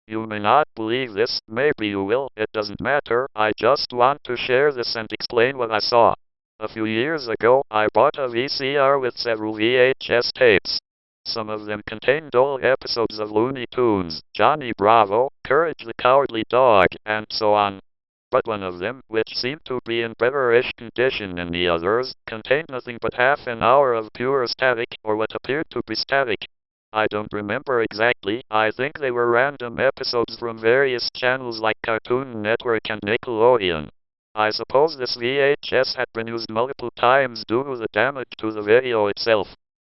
You may not believe this, maybe you will, it doesn't matter, I just want to share this and explain what I saw. A few years ago, I bought a VCR with several VHS tapes. Some of them contained old episodes of Looney Tunes, Johnny Bravo, Courage the Cowardly Dog, and so on. But one of them, which seemed to be in better-ish condition than the others, contained nothing but half an hour of pure static, or what appeared to be static. I don't remember exactly, I think they were random episodes from various channels like Cartoon Network and Nickelodeon. I suppose this VHS had been used multiple times due to the damage to the video itself.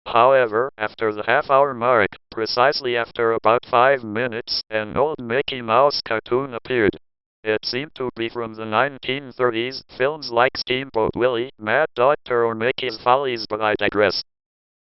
However, after the half-hour mark, precisely after about 5 minutes, an old Mickey Mouse cartoon appeared. It seemed to be from the 1930s, films like Steamboat Willie, Mad Doctor or Mickey's Follies, but I digress.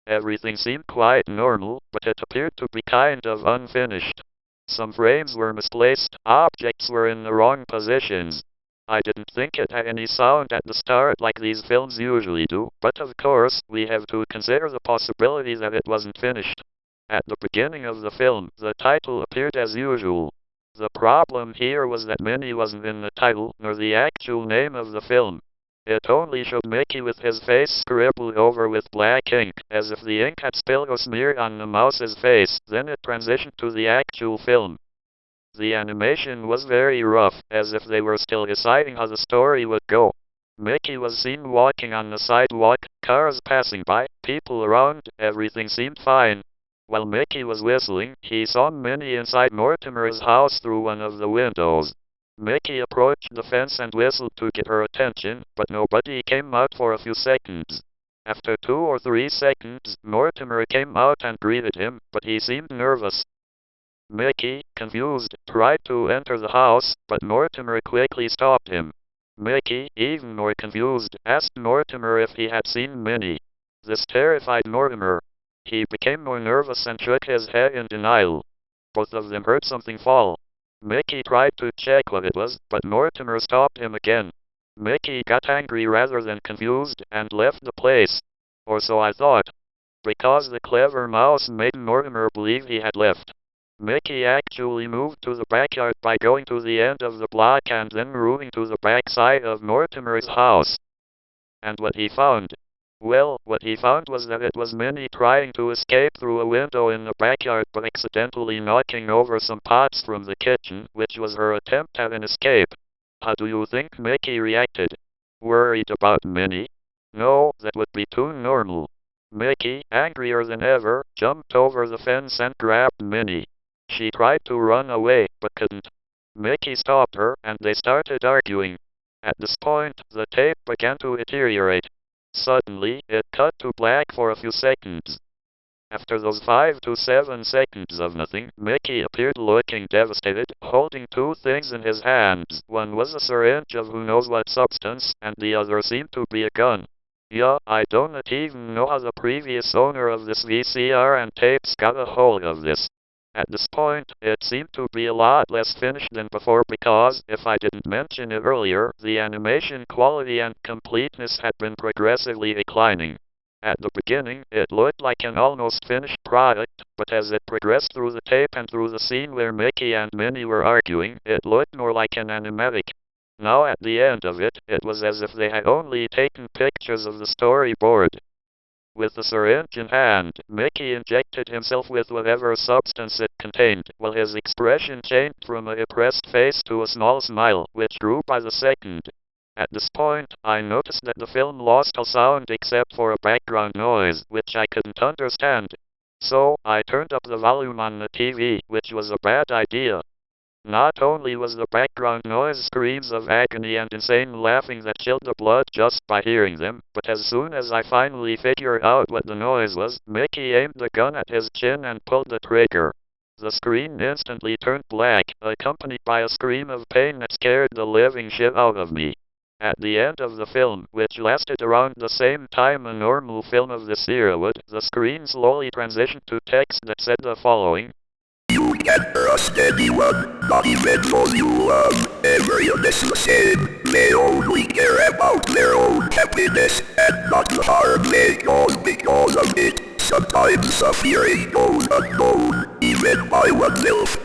Everything seemed quite normal, but it appeared to be kind of unfinished. Some frames were misplaced, objects were in the wrong positions. I didn't think it had any sound at the start like these films usually do, but of course, we have to consider the possibility that it wasn't finished. At the beginning of the film, the title appeared as usual. The problem here was that Minnie wasn't in the title, nor the actual name of the film. It only showed Mickey with his face scribbled over with black ink, as if the ink had spilled or smeared on the mouse's face, then it transitioned to the actual film. The animation was very rough, as if they were still deciding how the story would go. Mickey was seen walking on the sidewalk, cars passing by, people around, everything seemed fine. While Mickey was whistling, he saw Minnie inside Mortimer's house through one of the windows. Mickey approached the fence and whistled to get her attention, but nobody came out for a few seconds. After 2 or 3 seconds, Mortimer came out and greeted him, but he seemed nervous. Mickey, confused, tried to enter the house, but Mortimer quickly stopped him. Mickey, even more confused, asked Mortimer if he had seen Minnie. This terrified Mortimer. He became more nervous and shook his head in denial. Both of them heard something fall. Mickey tried to check what it was, but Mortimer stopped him again. Mickey got angry rather than confused, and left the place. Or so I thought. Because the clever mouse made Mortimer believe he had left. Mickey actually moved to the backyard by going to the end of the block and then moving to the backside of Mortimer's house. And what he found? Well, what he found was that it was Minnie trying to escape through a window in the backyard but accidentally knocking over some pots from the kitchen, which was her attempt at an escape. How do you think Mickey reacted? Worried about Minnie? No, that would be too normal. Mickey, angrier than ever, jumped over the fence and grabbed Minnie. She tried to run away, but couldn't. Mickey stopped her, and they started arguing. At this point, the tape began to deteriorate. Suddenly, it cut to black for a few seconds. After those 5 to 7 seconds of nothing, Mickey appeared looking devastated, holding 2 things in his hands. One was a syringe of who knows what substance, and the other seemed to be a gun. Yeah, I don't even know how the previous owner of this VCR and tapes got a hold of this. At this point, it seemed to be a lot less finished than before because, if I didn't mention it earlier, the animation quality and completeness had been progressively declining. At the beginning, it looked like an almost finished product, but as it progressed through the tape and through the scene where Mickey and Minnie were arguing, it looked more like an animatic. Now at the end of it, it was as if they had only taken pictures of the storyboard. With the syringe in hand, Mickey injected himself with whatever substance it contained, while his expression changed from a depressed face to a small smile, which grew by the second. At this point, I noticed that the film lost all sound except for a background noise, which I couldn't understand. So, I turned up the volume on the TV, which was a bad idea. Not only was the background noise screams of agony and insane laughing that chilled the blood just by hearing them, but as soon as I finally figured out what the noise was, Mickey aimed the gun at his chin and pulled the trigger. The screen instantly turned black, accompanied by a scream of pain that scared the living shit out of me. At the end of the film, which lasted around the same time a normal film of this era would, the screen slowly transitioned to text that said the following. You can't trust anyone, not even those you love. Everyone is the same. They only care about their own happiness and not the harm they cause because of it. Sometimes suffering goes unknown, even by oneself.